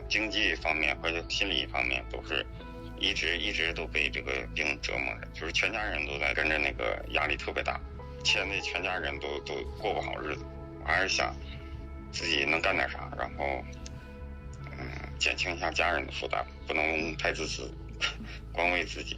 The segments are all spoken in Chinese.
经济方面和心理方面都是一直都被这个病折磨着，就是全家人都在跟着那个压力特别大，现在全家人都过不好日子。我还是想自己能干点啥，然后减轻一下家人的负担，不能太自私，光为自己。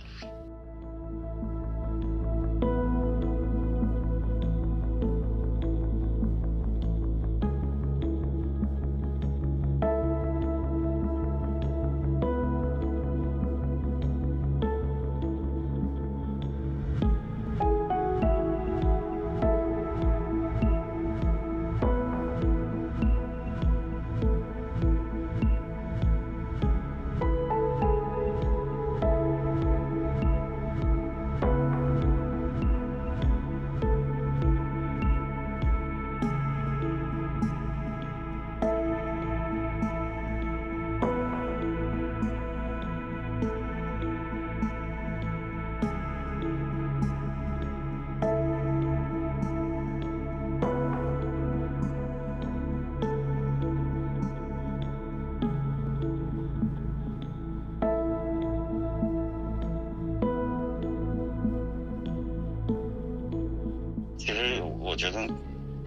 其实我觉得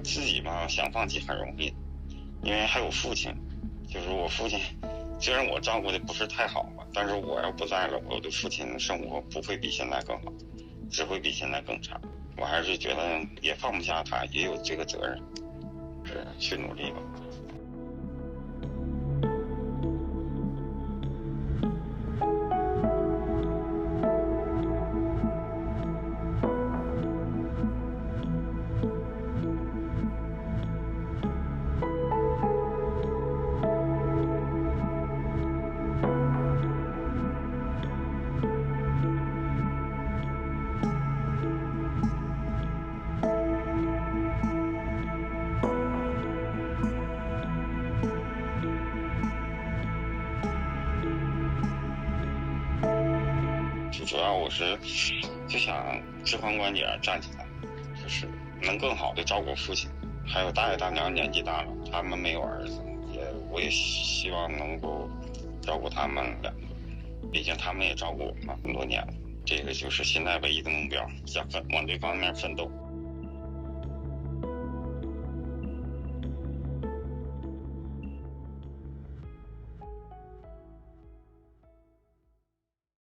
自己吧想放弃很容易，因为还有父亲，就是我父亲，虽然我照顾的不是太好吧，但是我要不在了，我的父亲生活不会比现在更好，只会比现在更差。我还是觉得也放不下他，也有这个责任，是去努力吧。最主要我是就想直髋关节站起来，就是能更好的照顾父亲，还有大爷大娘年纪大了，他们没有儿子，我也希望能够照顾他们两个，毕竟他们也照顾我们很多年了。这个就是现在唯一的目标，想往这方面奋斗。